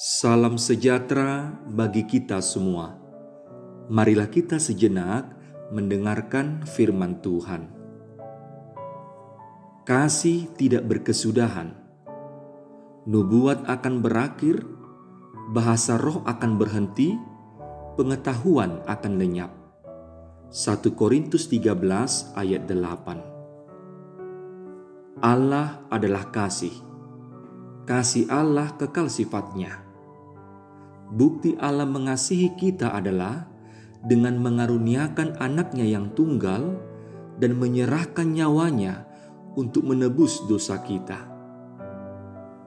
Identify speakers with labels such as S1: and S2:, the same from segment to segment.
S1: Salam sejahtera bagi kita semua. Marilah kita sejenak mendengarkan firman Tuhan. Kasih tidak berkesudahan. Nubuat akan berakhir, bahasa roh akan berhenti, pengetahuan akan lenyap. 1 Korintus 13 ayat 8. Allah adalah kasih. Kasih Allah kekal sifatnya. Bukti Allah mengasihi kita adalah dengan mengaruniakan anaknya yang tunggal dan menyerahkan nyawanya untuk menebus dosa kita.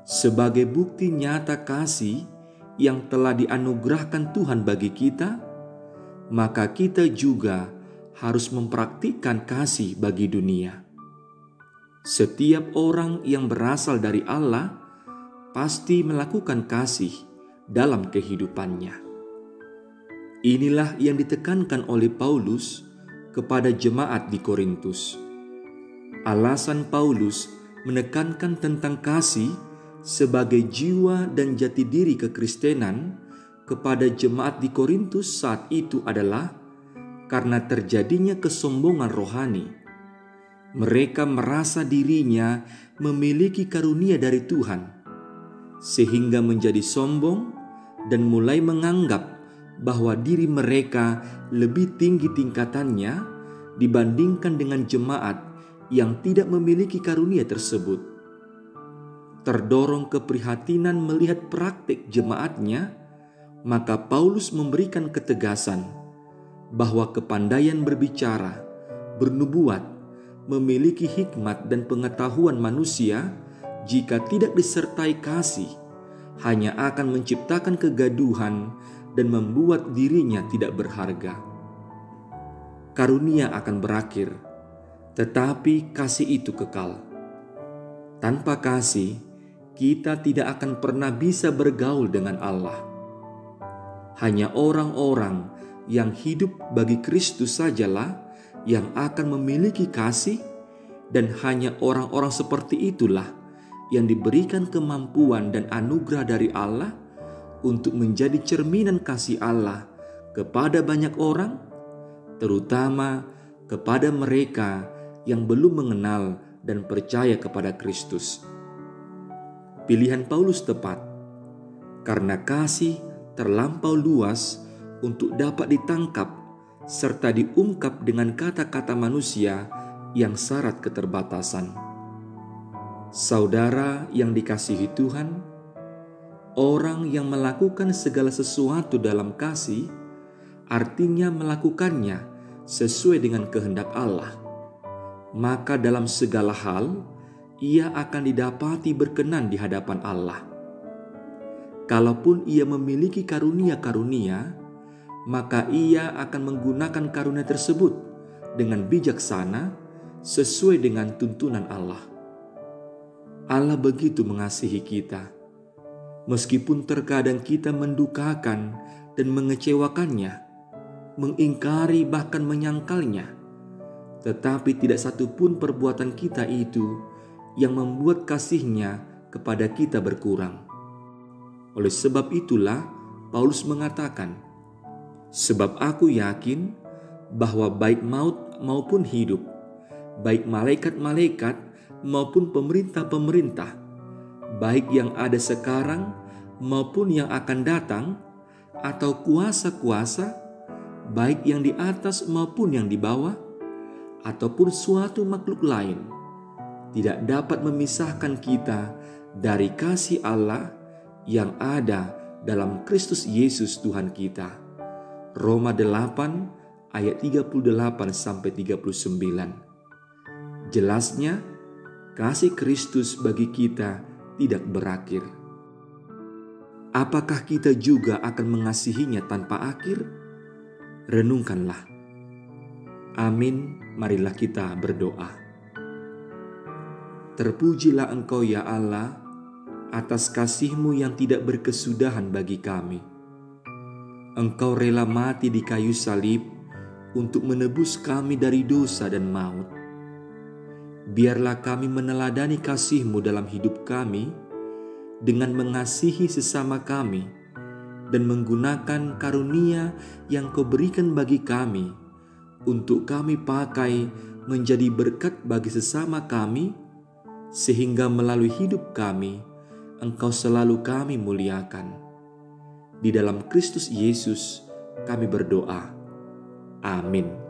S1: Sebagai bukti nyata kasih yang telah dianugerahkan Tuhan bagi kita, maka kita juga harus mempraktikkan kasih bagi dunia. Setiap orang yang berasal dari Allah pasti melakukan kasih dalam kehidupannya. Inilah yang ditekankan oleh Paulus kepada jemaat di Korintus. Alasan Paulus menekankan tentang kasih sebagai jiwa dan jati diri kekristenan kepada jemaat di Korintus saat itu adalah karena terjadinya kesombongan rohani. Mereka merasa dirinya memiliki karunia dari Tuhan, sehingga menjadi sombong dan mulai menganggap bahwa diri mereka lebih tinggi tingkatannya dibandingkan dengan jemaat yang tidak memiliki karunia tersebut. Terdorong keprihatinan melihat praktik jemaatnya, maka Paulus memberikan ketegasan bahwa kepandaian berbicara, bernubuat, memiliki hikmat dan pengetahuan manusia jika tidak disertai kasih, hanya akan menciptakan kegaduhan dan membuat dirinya tidak berharga. Karunia akan berakhir, tetapi kasih itu kekal. Tanpa kasih, kita tidak akan pernah bisa bergaul dengan Allah. Hanya orang-orang yang hidup bagi Kristus sajalah yang akan memiliki kasih, dan hanya orang-orang seperti itulah yang diberikan kemampuan dan anugerah dari Allah untuk menjadi cerminan kasih Allah kepada banyak orang, terutama kepada mereka yang belum mengenal dan percaya kepada Kristus. Pilihan Paulus tepat, karena kasih terlampau luas untuk dapat ditangkap serta diungkap dengan kata-kata manusia yang syarat keterbatasan. Saudara yang dikasihi Tuhan, orang yang melakukan segala sesuatu dalam kasih artinya melakukannya sesuai dengan kehendak Allah. Maka dalam segala hal ia akan didapati berkenan di hadapan Allah. Kalaupun ia memiliki karunia-karunia, maka ia akan menggunakan karunia tersebut dengan bijaksana sesuai dengan tuntunan Allah. Allah begitu mengasihi kita, meskipun terkadang kita mendukakan dan mengecewakannya, mengingkari bahkan menyangkalnya, tetapi tidak satupun perbuatan kita itu yang membuat kasihnya kepada kita berkurang. Oleh sebab itulah Paulus mengatakan, "Sebab aku yakin bahwa baik maut maupun hidup, baik malaikat-malaikat maupun pemerintah-pemerintah, baik yang ada sekarang maupun yang akan datang, atau kuasa-kuasa, baik yang di atas maupun yang di bawah, ataupun suatu makhluk lain, tidak dapat memisahkan kita dari kasih Allah yang ada dalam Kristus Yesus Tuhan kita." Roma 8 ayat 38-39. Jelasnya, kasih Kristus bagi kita tidak berakhir. Apakah kita juga akan mengasihinya tanpa akhir? Renungkanlah. Amin. Marilah kita berdoa. Terpujilah Engkau ya Allah atas kasih-Mu yang tidak berkesudahan bagi kami. Engkau rela mati di kayu salib untuk menebus kami dari dosa dan maut. Biarlah kami meneladani kasih-Mu dalam hidup kami dengan mengasihi sesama kami dan menggunakan karunia yang Kau berikan bagi kami untuk kami pakai menjadi berkat bagi sesama kami, sehingga melalui hidup kami Engkau selalu kami muliakan. Di dalam Kristus Yesus kami berdoa. Amin.